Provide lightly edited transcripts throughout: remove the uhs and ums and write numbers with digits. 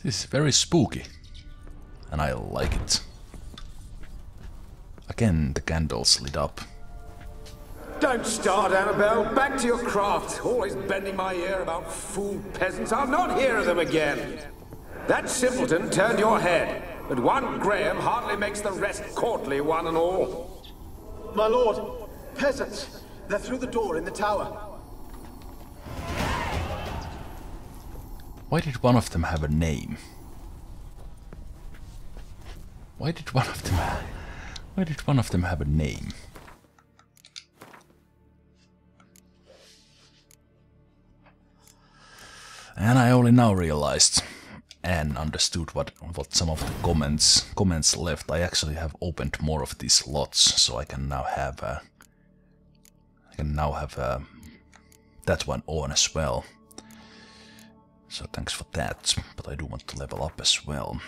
This is very spooky, and I like it. Again, the candles lit up. Don't start, Annabelle. Back to your craft. Always bending my ear about fool peasants. I'll not hear of them again. That simpleton turned your head, but one Graham hardly makes the rest courtly, one and all. My lord, peasants. They're through the door in the tower. Why did one of them have a name? Why did one of them have a name? And I only now realized and understood what some of the comments left. I actually have opened more of these slots, so I can now have that one on as well. So thanks for that. But I do want to level up as well.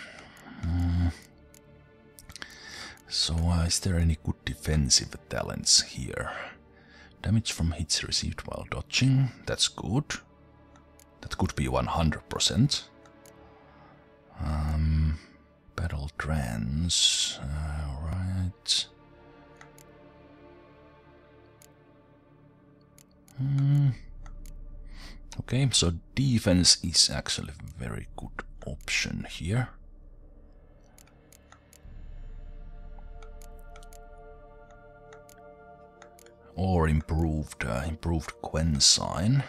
So is there any good defensive talents here? Damage from hits received while dodging. That's good. That could be 100%. Battle trance. Alright. Okay, so defense is actually a very good option here. Or improved Quen sign.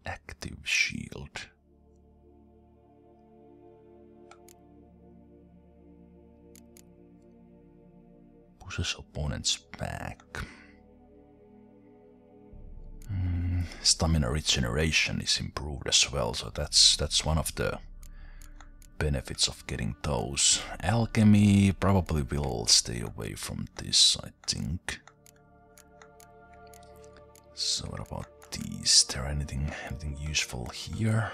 Active shield. Pushes opponents back. Stamina regeneration is improved as well, so that's one of the benefits of getting those. Alchemy probably will stay away from this, I think. So what about these? Is there anything useful here?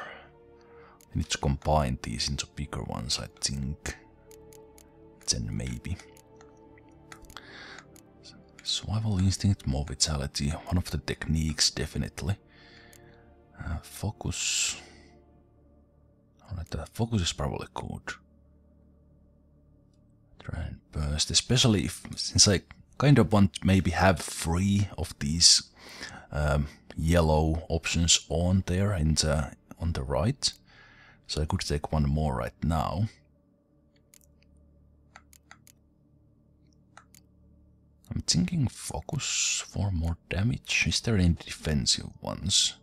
I need to combine these into bigger ones, I think. Then maybe. Survival instinct, more vitality. One of the techniques, definitely. Focus. Alright, the focus is probably good. Try and burst, especially since I kind of want maybe have 3 of these yellow options on there on the right. So I could take one more right now. I'm thinking focus for more damage. Is there any defensive ones?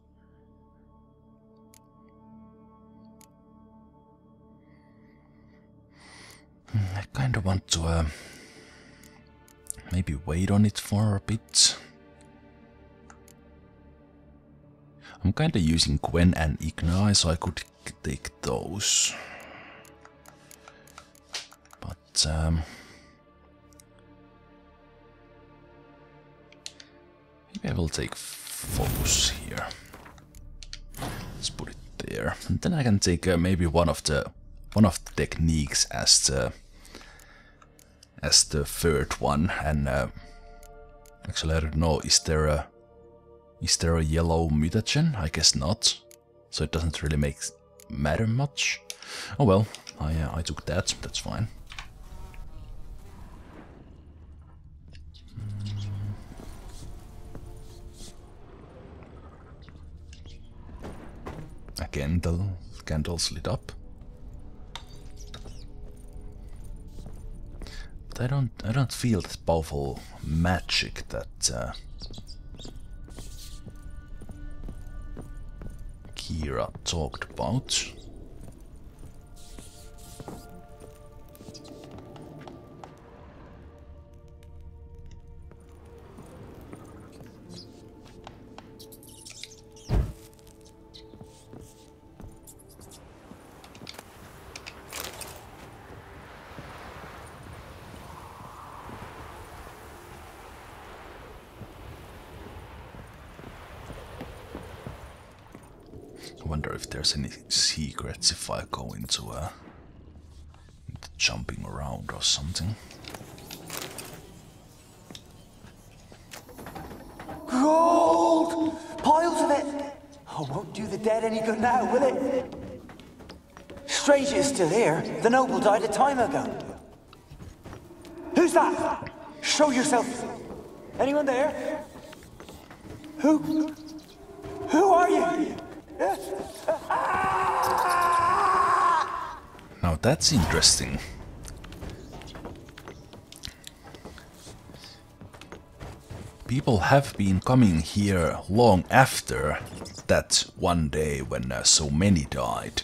I kind of want to maybe wait on it for a bit. I'm kind of using Quen and Ignite, so I could take those. But maybe I will take focus here. Let's put it there, and then I can take maybe one of the techniques as the third one. And actually, I don't know. Is there a yellow mutagen? I guess not. So it doesn't really matter much. Oh well, I took that. That's fine. Again, the candles lit up. But I don't feel that powerful magic that Kira talked about. I wonder if there's any secrets if I go into jumping around or something. Oh, won't do the dead any good now, will it? Strange it's still here. The noble died a time ago. Who's that? Show yourself. Anyone there? Who are you? Now that's interesting. People have been coming here long after that one day when so many died.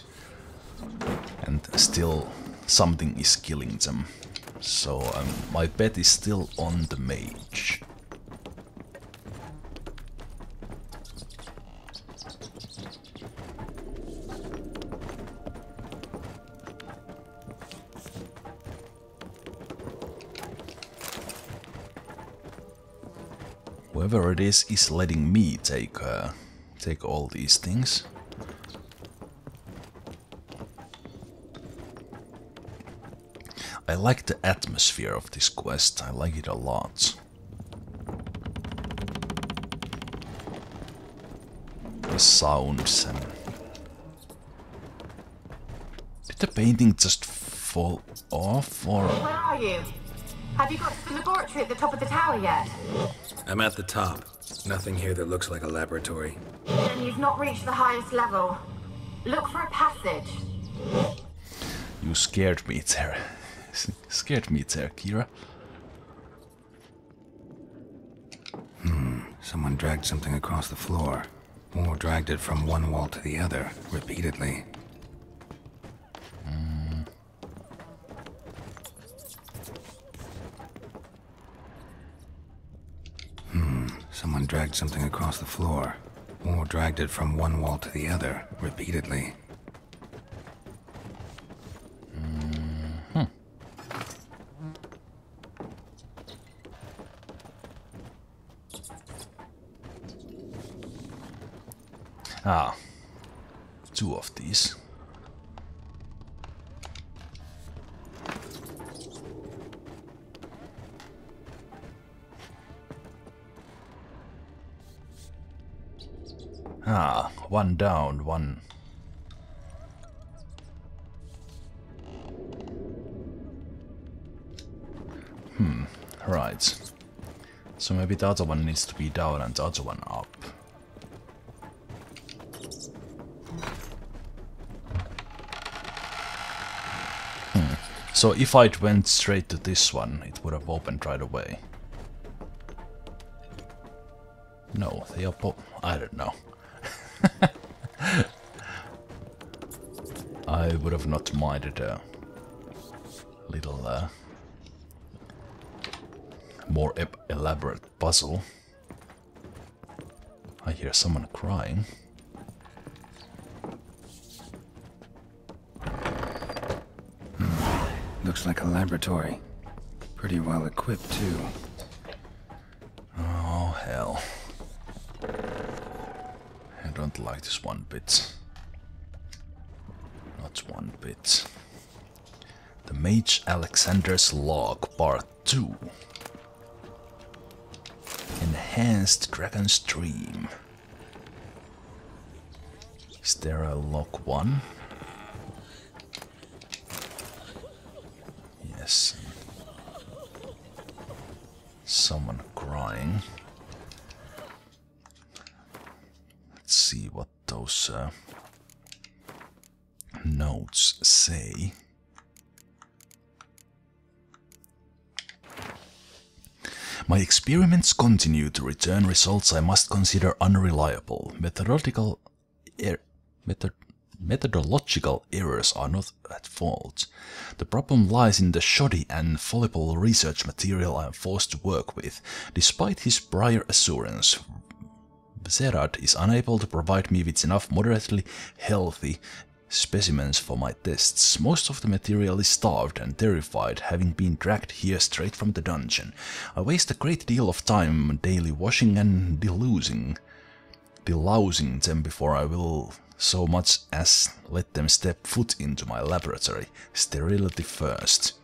And still something is killing them. So my bet is still on the mage. Whoever it is letting me take all these things. I like the atmosphere of this quest, I like it a lot. The sounds and... Did the painting just fall off or... Where are you? Have you got to the laboratory at the top of the tower yet? I'm at the top. Nothing here that looks like a laboratory. Then you've not reached the highest level. Look for a passage. You scared me there. Scared me there, Kira. Someone dragged something across the floor. Or dragged it from one wall to the other, repeatedly. Someone dragged something across the floor. Or dragged it from one wall to the other, repeatedly. Ah, two of these. Ah, one down, one. Right. So maybe the other one needs to be down and the other one up. So if I'd went straight to this one, it would have opened right away. No, they are I don't know. I would have not minded a little more elaborate puzzle. I hear someone crying. Looks like a laboratory. Pretty well equipped, too. Oh, hell. I don't like this one bit. Not one bit. The Mage Alexander's Log, Part 2. Enhanced Dragon Stream. Is there a log 1? Yes. Someone crying. Let's see what those notes say. My experiments continue to return results I must consider unreliable. Methodological errors are not at fault. The problem lies in the shoddy and fallible research material I am forced to work with. Despite his prior assurance, Geralt is unable to provide me with enough moderately healthy specimens for my tests. Most of the material is starved and terrified, having been dragged here straight from the dungeon. I waste a great deal of time daily washing and delousing them before I will so much as let them step foot into my laboratory. Sterility first.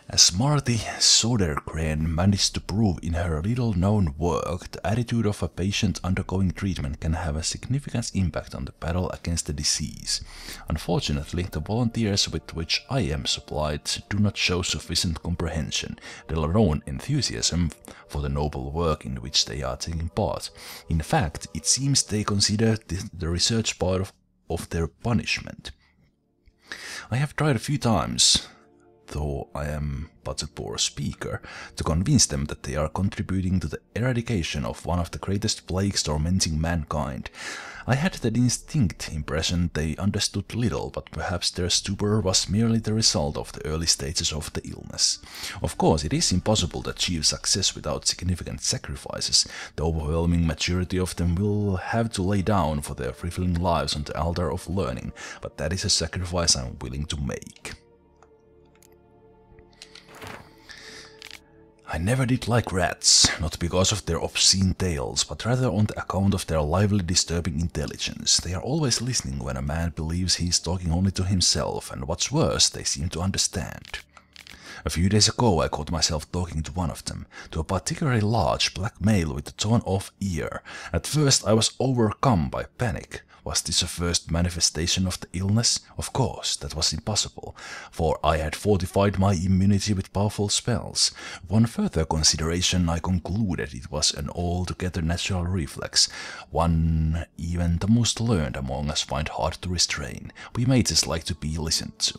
As Marty Sodergren managed to prove in her little-known work, the attitude of a patient undergoing treatment can have a significant impact on the battle against the disease. Unfortunately, the volunteers with which I am supplied do not show sufficient comprehension, let alone enthusiasm for the noble work in which they are taking part. In fact, it seems they consider the research part of their punishment. I have tried a few times, though I am but a poor speaker, to convince them that they are contributing to the eradication of one of the greatest plagues tormenting mankind. I had the distinct impression they understood little, but perhaps their stupor was merely the result of the early stages of the illness. Of course, it is impossible to achieve success without significant sacrifices. The overwhelming majority of them will have to lay down for their fulfilling lives on the altar of learning, but that is a sacrifice I am willing to make. I never did like rats, not because of their obscene tales, but rather on the account of their lively, disturbing intelligence. They are always listening when a man believes he is talking only to himself, and what's worse, they seem to understand. A few days ago I caught myself talking to one of them, to a particularly large black male with a torn-off ear. At first I was overcome by panic. Was this a first manifestation of the illness? Of course, that was impossible, for I had fortified my immunity with powerful spells. Upon further consideration, I concluded it was an altogether natural reflex, one even the most learned among us find hard to restrain. We mages like to be listened to.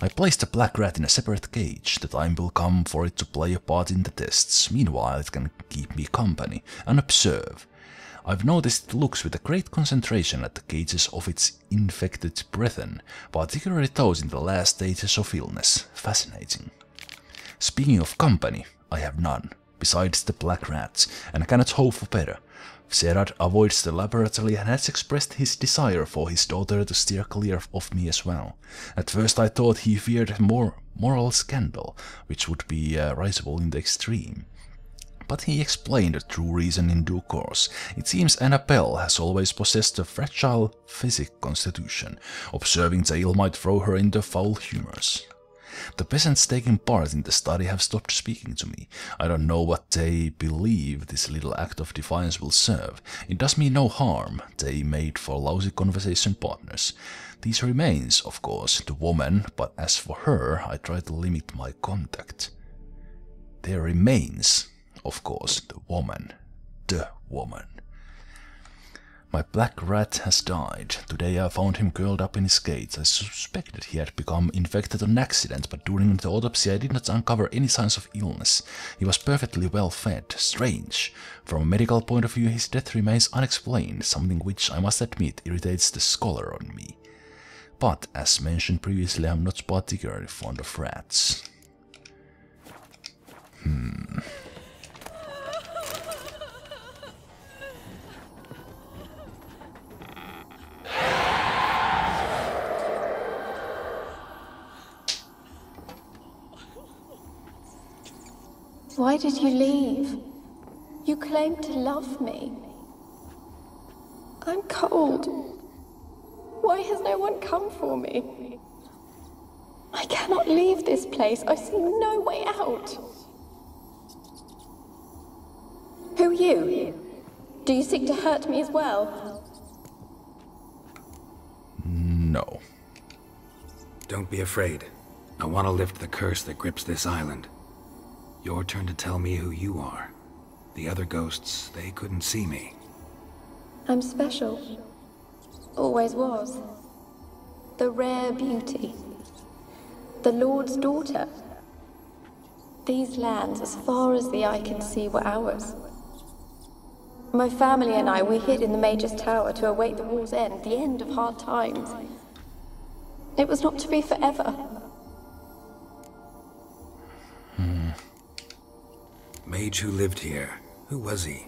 I placed the black rat in a separate cage. The time will come for it to play a part in the tests. Meanwhile, it can keep me company and observe. I've noticed it looks with a great concentration at the cages of its infected brethren, particularly those in the last stages of illness. Fascinating. Speaking of company, I have none, besides the black rats, and cannot hope for better. Geralt avoids the laboratory and has expressed his desire for his daughter to steer clear of me as well. At first I thought he feared more moral scandal, which would be risible in the extreme. But he explained the true reason in due course. It seems Annabelle has always possessed a fragile physic constitution. Observing the ill might throw her into foul humors. The peasants taking part in the study have stopped speaking to me. I don't know what they believe this little act of defiance will serve. It does me no harm. They made for lousy conversation partners. These remains, of course, the woman, but as for her, I try to limit my contact. There remains, of course, the woman. The woman. My black rat has died. Today I found him curled up in his cage. I suspected he had become infected on accident, but during the autopsy I did not uncover any signs of illness. He was perfectly well fed. Strange. From a medical point of view his death remains unexplained, something which I must admit irritates the scholar on me. But, as mentioned previously, I am not particularly fond of rats. Why did you leave? You claimed to love me. I'm cold. Why has no one come for me? I cannot leave this place. I see no way out. Who are you? Do you seek to hurt me as well? No. Don't be afraid. I want to lift the curse that grips this island. Your turn to tell me who you are. The other ghosts, they couldn't see me. I'm special. Always was. The rare beauty. The Lord's daughter. These lands, as far as the eye can see, were ours. My family and I, we hid in the Major's Tower to await the war's end, the end of hard times. It was not to be forever. Mage who lived here. Who was he?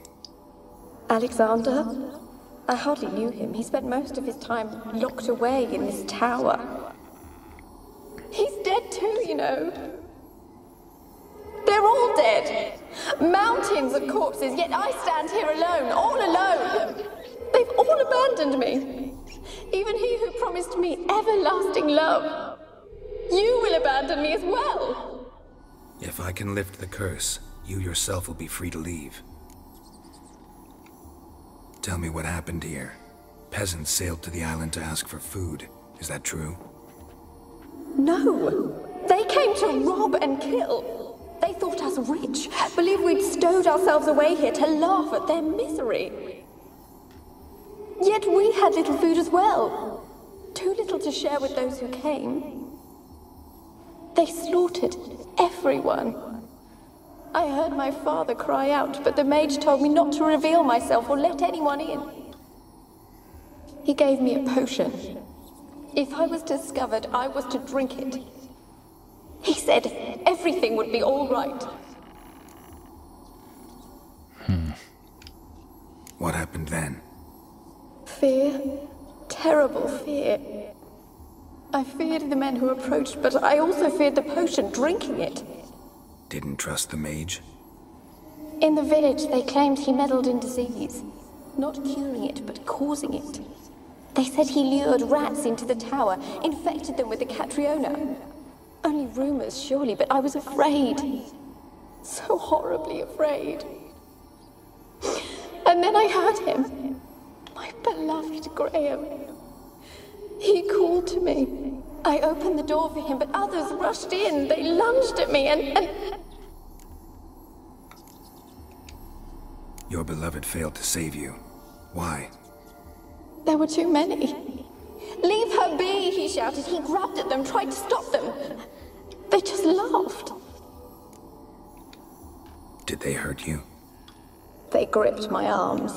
Alexander? I hardly knew him. He spent most of his time locked away in this tower. He's dead too, you know. They're all dead. Mountains of corpses, yet I stand here alone, all alone. They've all abandoned me. Even he who promised me everlasting love. You will abandon me as well. If I can lift the curse, you yourself will be free to leave. Tell me what happened here. Peasants sailed to the island to ask for food. Is that true? No! They came to rob and kill. They thought us rich, believed we'd stowed ourselves away here to laugh at their misery. Yet we had little food as well. Too little to share with those who came. They slaughtered everyone. I heard my father cry out, but the mage told me not to reveal myself or let anyone in. He gave me a potion. If I was discovered, I was to drink it. He said everything would be all right. What happened then? Fear. Terrible fear. I feared the men who approached, but I also feared the potion, drinking it. Didn't trust the mage? In the village, they claimed he meddled in disease. Not curing it, but causing it. They said he lured rats into the tower, infected them with the Catriona. Only rumors, surely, but I was afraid. So horribly afraid. And then I heard him. My beloved Graham. He called to me. I opened the door for him, but others rushed in. They lunged at me and... Your beloved failed to save you. Why? There were too many. Leave her be, he shouted. He grabbed at them, tried to stop them. They just laughed. Did they hurt you? They gripped my arms,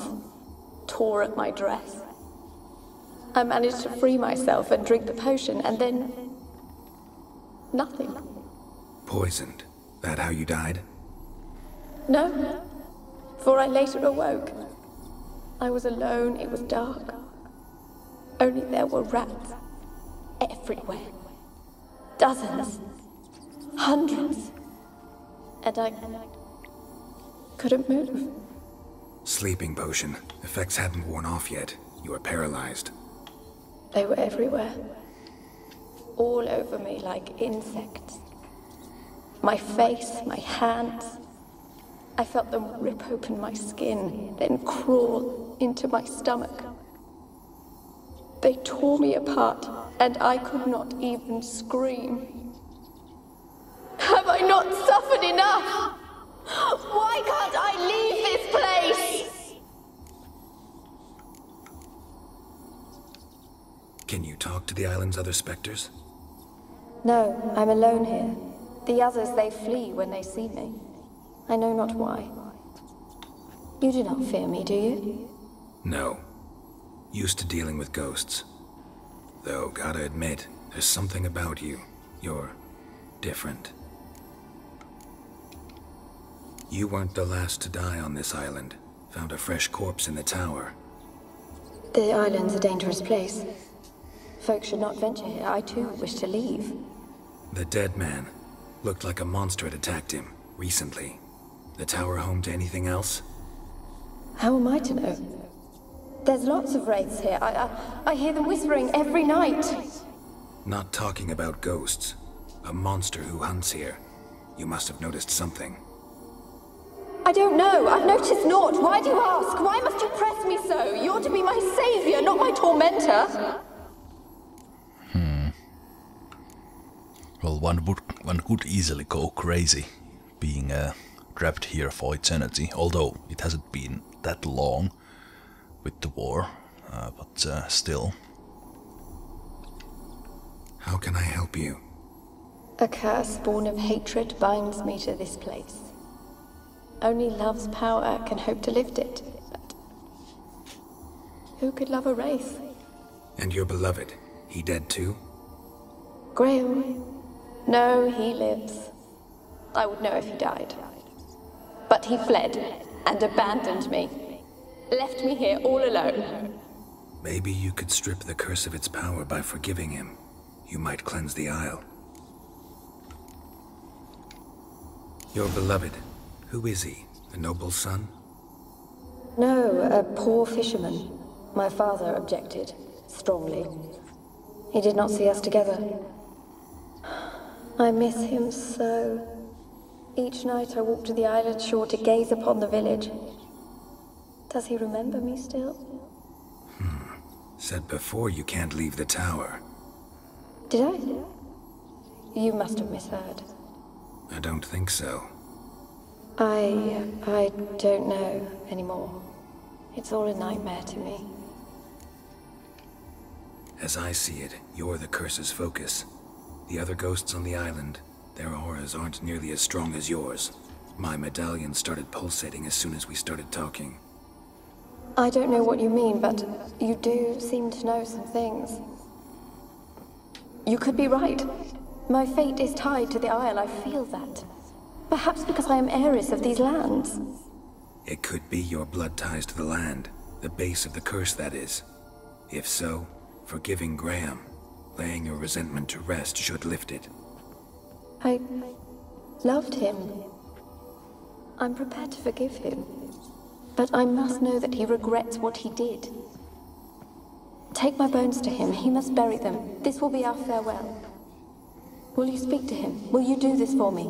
tore at my dress. I managed to free myself and drink the potion, and then... nothing. Poisoned? That how you died? No, for I later awoke. I was alone, it was dark. Only there were rats. Everywhere. Dozens. Hundreds. And I couldn't move. Sleeping potion. Effects hadn't worn off yet. You were paralyzed. They were everywhere. All over me like insects. My face, my hands. I felt them rip open my skin, then crawl into my stomach. They tore me apart, and I could not even scream. Have I not suffered enough? Why can't I leave this place? Can you talk to the island's other specters? No, I'm alone here. The others, they flee when they see me. I know not why. You do not fear me, do you? No. Used to dealing with ghosts. Though, gotta admit, there's something about you. You're different. You weren't the last to die on this island. Found a fresh corpse in the tower. The island's a dangerous place. Folk should not venture here. I too wish to leave. The dead man. Looked like a monster had attacked him, recently. The tower home to anything else? How am I to know? There's lots of wraiths here. I hear them whispering every night. Not talking about ghosts. A monster who hunts here. You must have noticed something. I don't know. I've noticed naught. Why do you ask? Why must you press me so? You're to be my savior, not my tormentor. Well, one could easily go crazy being trapped here for eternity, although it hasn't been that long with the war, but still. How can I help you? A curse born of hatred binds me to this place. Only love's power can hope to lift it, but who could love a wraith? And your beloved, he dead too? Graham? No, he lives. I would know if he died. But he fled and abandoned me. Left me here all alone. Maybe you could strip the curse of its power by forgiving him. You might cleanse the Isle. Your beloved, who is he? A noble son? No, a poor fisherman. My father objected, strongly. He did not see us together. I miss him so. Each night I walk to the island shore to gaze upon the village. Does he remember me still? Said before you can't leave the tower. Did I? You must have misheard. I don't think so. I don't know anymore. It's all a nightmare to me. As I see it, you're the curse's focus. The other ghosts on the island, their auras aren't nearly as strong as yours. My medallion started pulsating as soon as we started talking. I don't know what you mean, but you do seem to know some things. You could be right. My fate is tied to the Isle, I feel that. Perhaps because I am heiress of these lands. It could be your blood ties to the land, the base of the curse, that is. If so, forgiving Graham, laying your resentment to rest should lift it. I loved him. I'm prepared to forgive him. But I must know that he regrets what he did. Take my bones to him. He must bury them. This will be our farewell. Will you speak to him? Will you do this for me?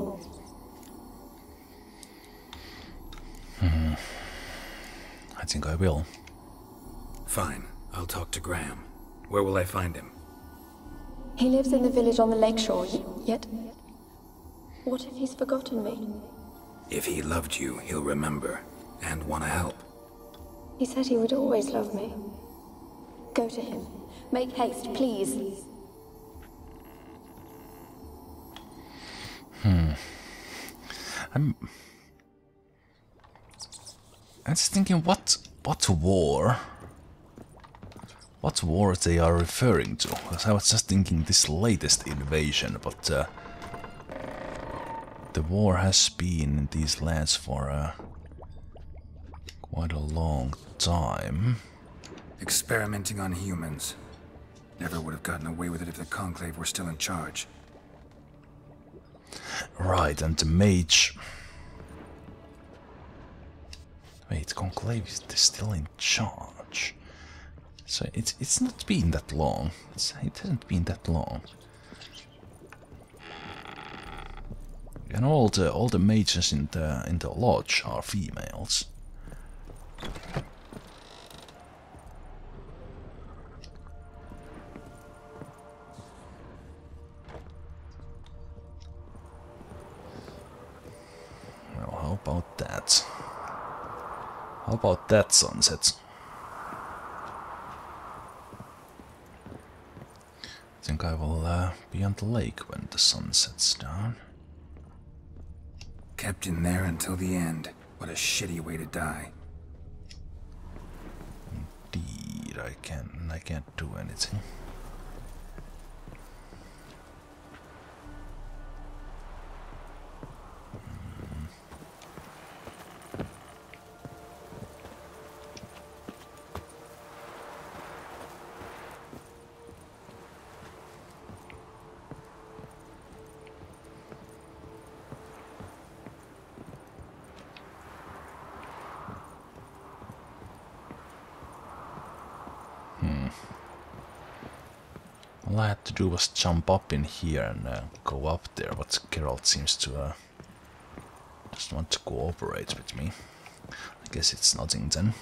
I think I will. Fine. I'll talk to Graham. Where will I find him? He lives in the village on the lakeshore, yet... What if he's forgotten me? If he loved you, he'll remember. And want to help. He said he would always love me. Go to him. Make haste, please. I'm just thinking what war they are referring to. Because I was just thinking this latest invasion, but the war has been in these lands for quite a long time. Experimenting on humans. Never would have gotten away with it if the Conclave were still in charge. Right, and the mage... Wait, Conclave is still in charge. So it's not been that long. It hasn't been that long. And all the mages in the lodge are females. Well, how about that? How about that sunset? I think I will be on the lake when the sun sets down. Kept in there until the end. What a shitty way to die. Indeed, I can't do anything. All I had to do was jump up in here and go up there, but Geralt seems to just want to cooperate with me. I guess it's nothing then.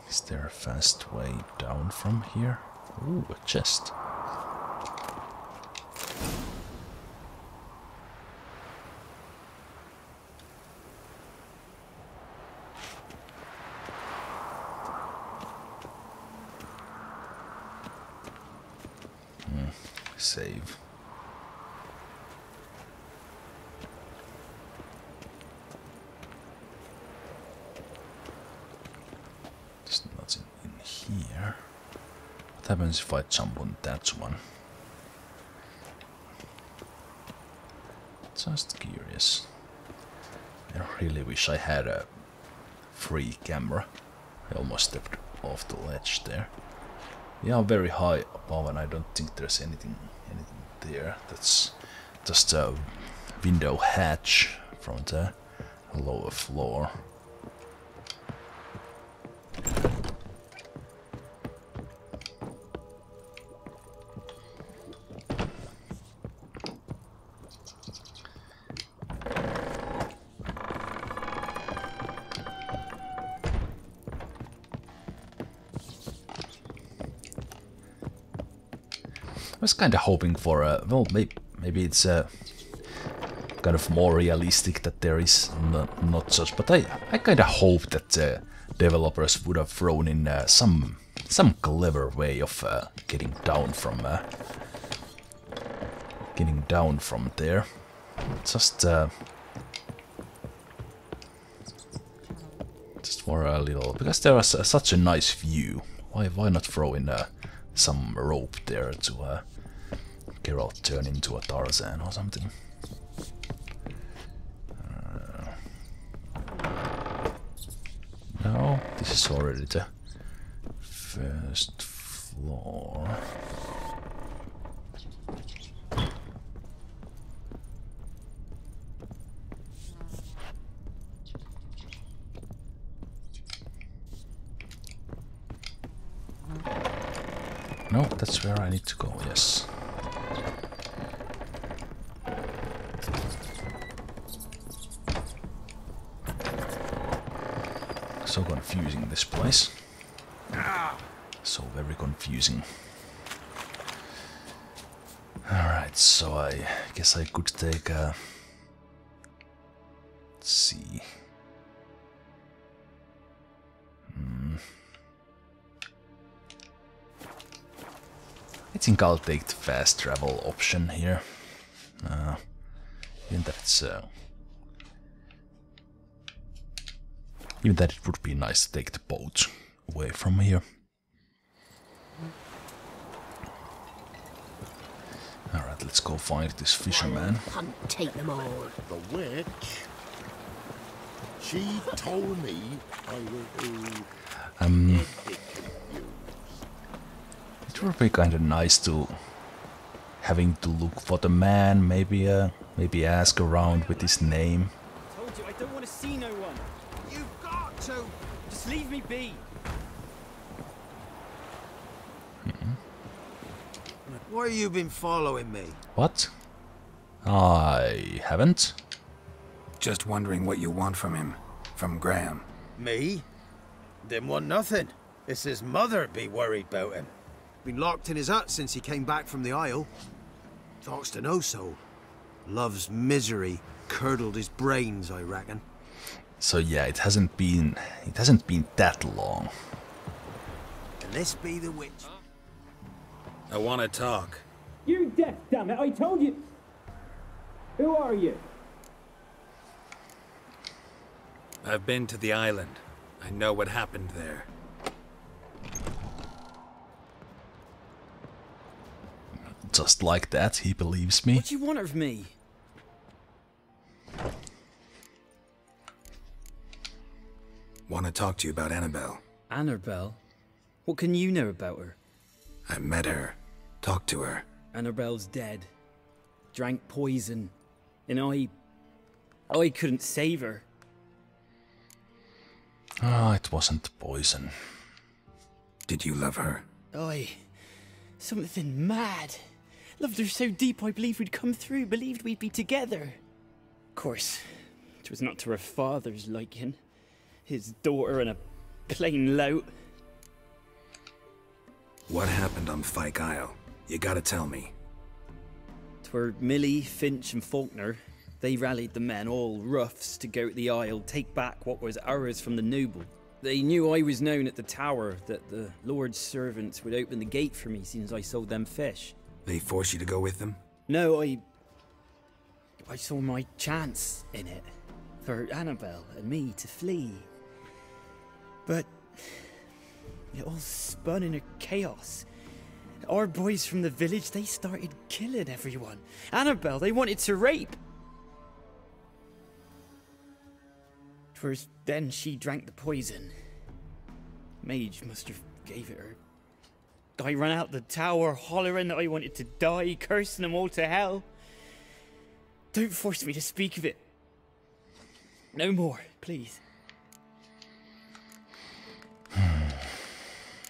Is there a fast way down from here? Ooh, a chest. Save. There's nothing in here. What happens if I jump on that one? Just curious. I really wish I had a free camera. I almost stepped off the ledge there. Yeah, I'm very high above and I don't think there's anything there. That's just a window hatch from the lower floor. was kind of hoping for a... Well, maybe it's kind of more realistic that there is not such... But I kind of hope that developers would have thrown in some clever way of getting down from there. Just for a little, because there was such a nice view. Why not throw in some rope there to Geralt turn into a Tarzan or something? No, this is already the first floor. No, that's where I need to go, yes. So confusing, this place. So very confusing. Alright, so I guess I could take a... Let's see... I think I'll take the fast travel option here. Even that it's even that it would be nice to take the boat away from here. Alright, let's go find this fisherman. Hunt, take them all. The witch. She told me I will It would be kind of nice to having to look for the man, maybe ask around with his name. I told you I don't want to see no one. You've got to. Just leave me be. Why have you been following me? What? I haven't. Just wondering what you want from him. From Graham. Me? Didn't want nothing. It's his mother be worried about him. Been locked in his hut since he came back from the Isle. Talks to no soul. Love's misery curdled his brains, I reckon. So yeah, it hasn't been that long. Can this be the witch? I want to talk. You deaf, damn it! I told you. Who are you? I've been to the island. I know what happened there. Just like that, he believes me. What do you want of me? Want to talk to you about Annabelle. Annabelle? What can you know about her? I met her. Talked to her. Annabelle's dead. Drank poison. And I couldn't save her. Ah, it wasn't poison. Did you love her? Something mad. Loved her so deep I believed we'd come through, believed we'd be together. Of course, it was not to her father's liking. His daughter and a plain lout. What happened on Fyke Isle? You gotta tell me. 'Twere Millie, Finch and Faulkner. They rallied the men, all roughs, to go to the Isle, take back what was ours from the noble. They knew I was known at the tower, that the Lord's servants would open the gate for me since I sold them fish. They forced you to go with them? No, I saw my chance in it, for Annabelle and me to flee. But it all spun in a chaos. Our boys from the village, they started killing everyone. Annabelle, they wanted to rape. 'Twas then she drank the poison. Mage must have gave it her. I ran out the tower hollering that I wanted to die, cursing them all to hell. Don't force me to speak of it. No more, please.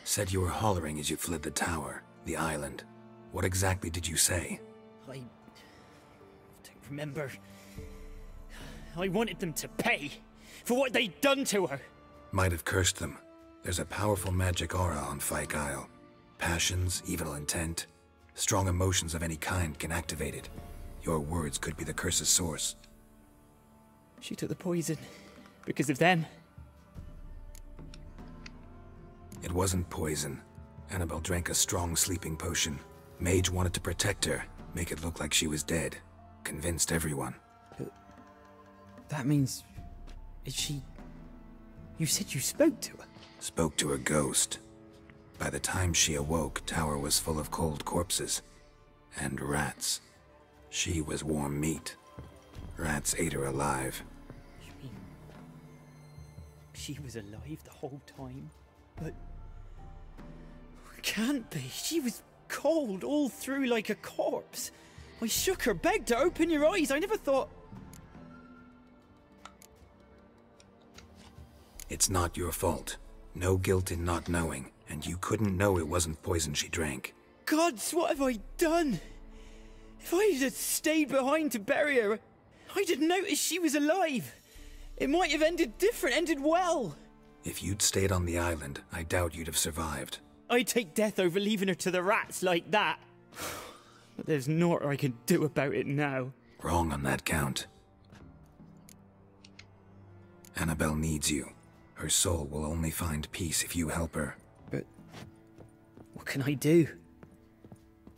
Said you were hollering as you fled the tower, the island. What exactly did you say? I don't remember. I wanted them to pay for what they'd done to her. Might have cursed them. There's a powerful magic aura on Fyke Isle. Passions, evil intent. Strong emotions of any kind can activate it. Your words could be the curse's source. She took the poison because of them. It wasn't poison. Annabelle drank a strong sleeping potion. Mage wanted to protect her, make it look like she was dead. Convinced everyone. But that means... Is she... You said you spoke to her? Spoke to a ghost. By the time she awoke, Tower was full of cold corpses. And rats. She was warm meat. Rats ate her alive. You mean... She was alive the whole time? But... Can't be. She was cold all through like a corpse. I shook her, begged her, open your eyes. I never thought... It's not your fault. No guilt in not knowing, and you couldn't know it wasn't poison she drank. Gods, what have I done? If I had stayed behind to bury her, I'd have noticed she was alive. It might have ended different, ended well. If you'd stayed on the island, I doubt you'd have survived. I'd take death over leaving her to the rats like that. But there's naught I can do about it now. Wrong on that count. Annabelle needs you. Her soul will only find peace if you help her. But what can I do?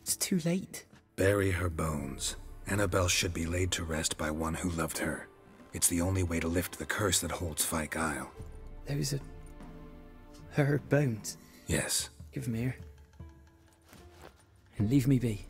It's too late. Bury her bones. Annabelle should be laid to rest by one who loved her. It's the only way to lift the curse that holds Fyke Isle. Those are... her bones? Yes. Give them here. And leave me be.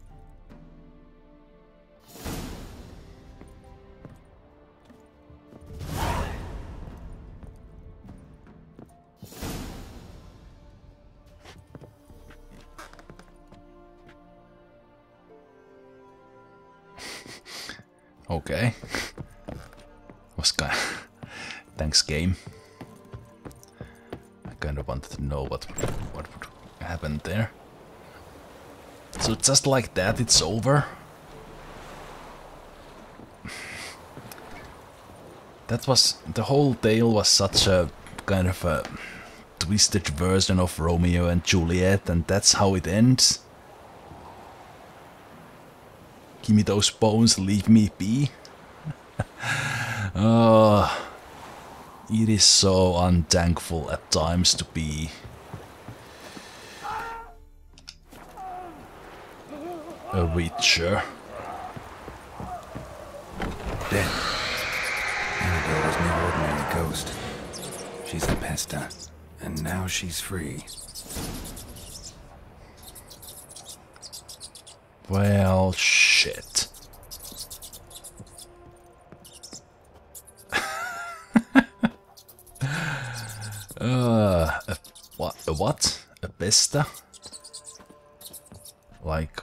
Okay. Was kind thanks, game. I kind of wanted to know what would happen there. So just like that, it's over. That was the whole tale was such a kind of a twisted version of Romeo and Juliet, and that's how it ends. Give me those bones, leave me be. Oh, it is so unthankful at times to be a witcher. Dead. Annabelle was no ordinary ghost. She's a pesta, and now she's free. Well, shit. What? A pesta? Like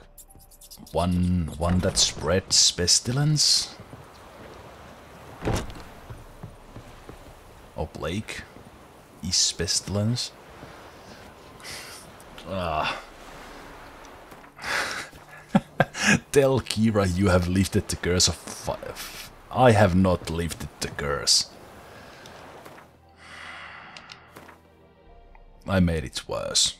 one that spreads pestilence? Or plague? Is pestilence? Tell Kira you have lifted the curse of fire. I have not lifted the curse. I made it worse.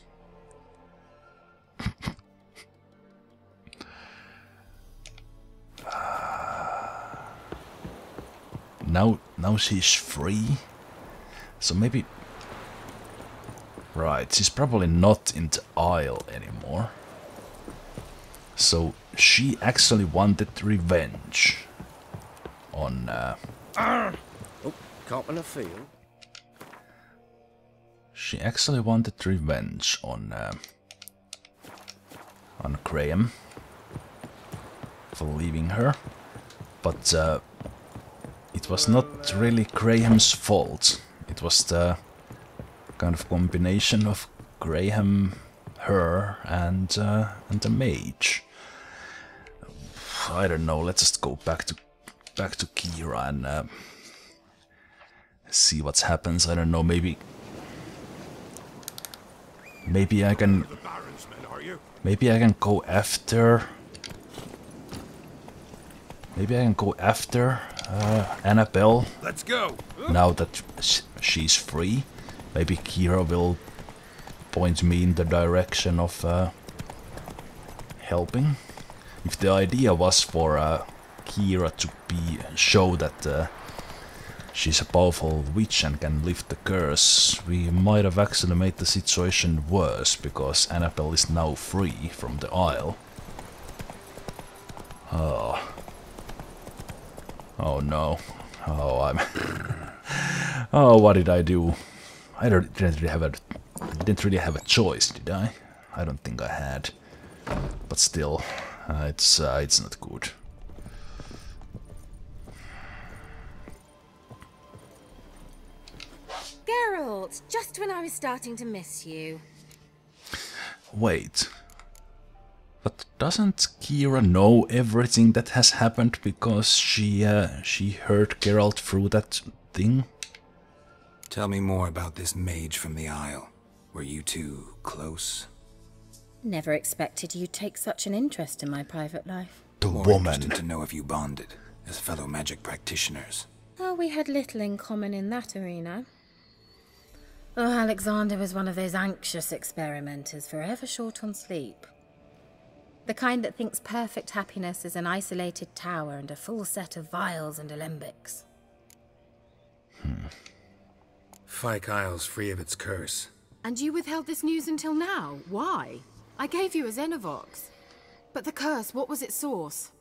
Now she's free. So maybe... Right, she's probably not in the Isle anymore. So she actually wanted revenge on... Oh, caught in a field. She actually wanted revenge on Graham for leaving her, but it was not really Graham's fault. It was the kind of combination of Graham, her, and the mage. I don't know. Let's just go back to Kira and see what happens. I don't know. Maybe I can. Maybe I can go after. Maybe I can go after Annabelle. Let's go. Now that she's free, maybe Kira will point me in the direction of helping. If the idea was for Kira to show that she's a powerful witch and can lift the curse, we might have actually made the situation worse, because Annabelle is now free from the Isle. Oh no. Oh, oh, what did I do? I didn't really have a choice, did I? I don't think I had. But still, it's not good. Geralt, just when I was starting to miss you. Wait. But doesn't Kira know everything that has happened because she heard Geralt through that thing? Tell me more about this mage from the Isle. Were you two close? Never expected you'd take such an interest in my private life. The More woman. interested to know if you bonded as fellow magic practitioners. Oh, we had little in common in that arena. Oh, Alexander was one of those anxious experimenters, forever short on sleep. The kind that thinks perfect happiness is an isolated tower and a full set of vials and alembics. Fyke Isle's free of its curse. And you withheld this news until now? Why? I gave you a Xenovox. But the curse, what was its source?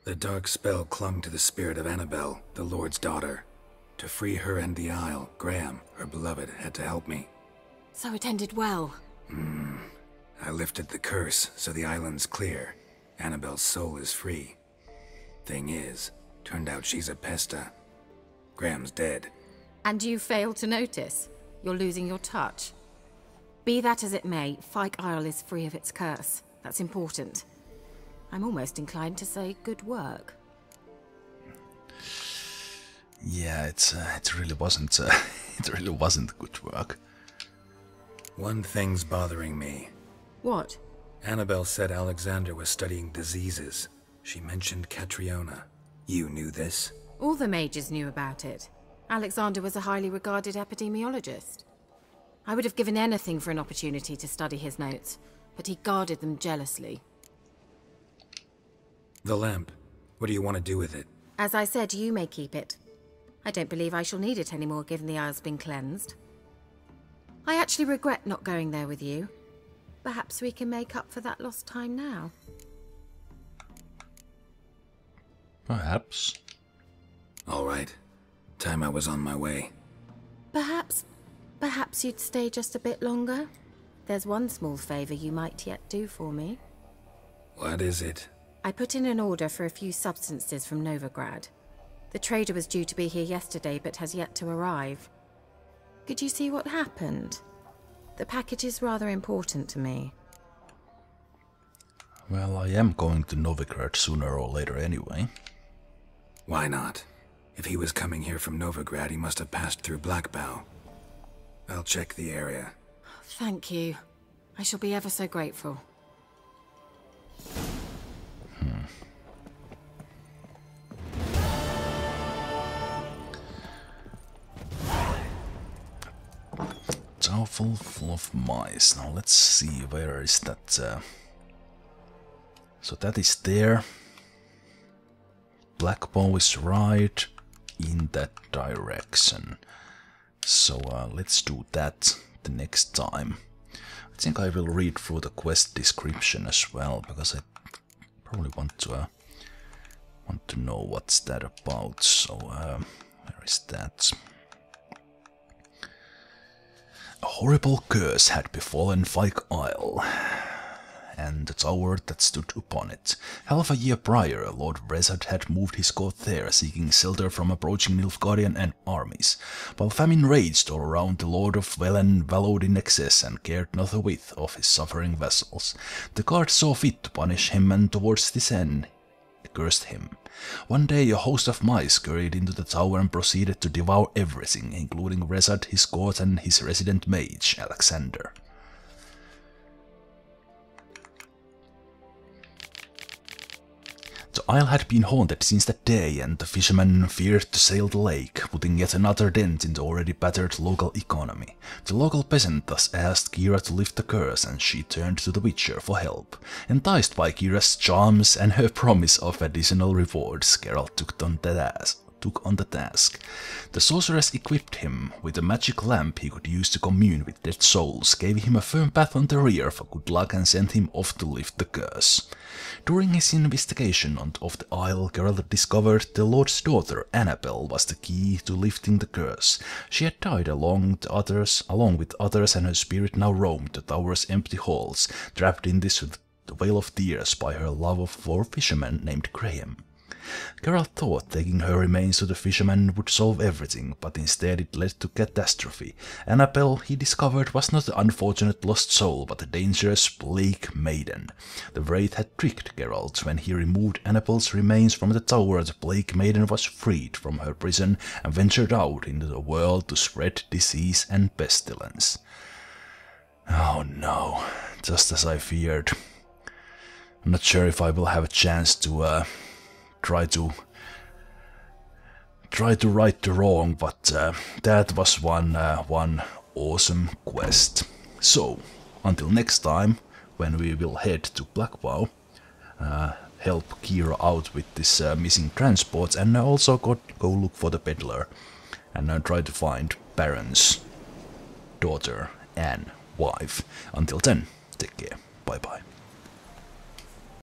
The dark spell clung to the spirit of Annabelle, the Lord's daughter. To free her and the Isle, Graham, her beloved, had to help me. So it ended well. I lifted the curse, so the island's clear. Annabelle's soul is free. Thing is, turned out she's a pesta. Graham's dead. And you failed to notice? You're losing your touch. Be that as it may, Fyke Isle is free of its curse. That's important. I'm almost inclined to say good work. Yeah, it really wasn't. It really wasn't good work. One thing's bothering me. What? Annabelle said Alexander was studying diseases. She mentioned Catriona. You knew this? All the mages knew about it. Alexander was a highly regarded epidemiologist. I would have given anything for an opportunity to study his notes, but he guarded them jealously. The lamp. What do you want to do with it? As I said, you may keep it. I don't believe I shall need it anymore, given the Isle's been cleansed. I actually regret not going there with you. Perhaps we can make up for that lost time now. Perhaps. All right. Time I was on my way. Perhaps you'd stay just a bit longer? There's one small favor you might yet do for me. What is it? I put in an order for a few substances from Novigrad. The trader was due to be here yesterday, but has yet to arrive. Could you see what happened? The package is rather important to me. Well, I am going to Novigrad sooner or later anyway. Why not? If he was coming here from Novigrad, he must have passed through Blackbow. I'll check the area. Thank you. I shall be ever so grateful. Towerful full of mice. Now let's see, where is that? So that is there. Blackbow is right in that direction. So let's do that the next time. I think I will read through the quest description as well, because I probably want to know what's that about. So where is that? A horrible curse had befallen Fyke Isle, and the tower that stood upon it. Half a year prior, Lord Rezard had moved his court there, seeking shelter from approaching Nilfgaardian armies. While famine raged all around, the Lord of Velen wallowed in excess and cared not a whit of his suffering vassals. The guard saw fit to punish him, and towards this end cursed him. One day a host of mice scurried into the tower and proceeded to devour everything, including Rezard, his court, and his resident mage, Alexander. The The isle had been haunted since that day, and the fishermen feared to sail the lake, putting yet another dent in the already battered local economy. The local peasant thus asked Kira to lift the curse, and she turned to the Witcher for help. Enticed by Kira's charms and her promise of additional rewards, Geralt took on the task. The sorceress equipped him with a magic lamp he could use to commune with dead souls, gave him a firm path on the rear for good luck, and sent him off to lift the curse. During his investigation of the isle, Geralt discovered the Lord's daughter, Annabelle, was the key to lifting the curse. She had died along with others, and her spirit now roamed the tower's empty halls, trapped in this the Vale of Tears by her love for a fisherman named Graham. Geralt thought taking her remains to the fisherman would solve everything, but instead it led to catastrophe. Annabelle, he discovered, was not an unfortunate lost soul, but a dangerous Blake Maiden. The Wraith had tricked Geralt. When he removed Annabelle's remains from the tower, the Blake Maiden was freed from her prison and ventured out into the world to spread disease and pestilence. Oh no, just as I feared. I'm not sure if I will have a chance to try to right the wrong, but that was one awesome quest. So until next time, when we will head to Blackwall, help Kira out with this missing transports, and also go look for the peddler and try to find Baron's daughter and wife. Until then, take care. Bye bye.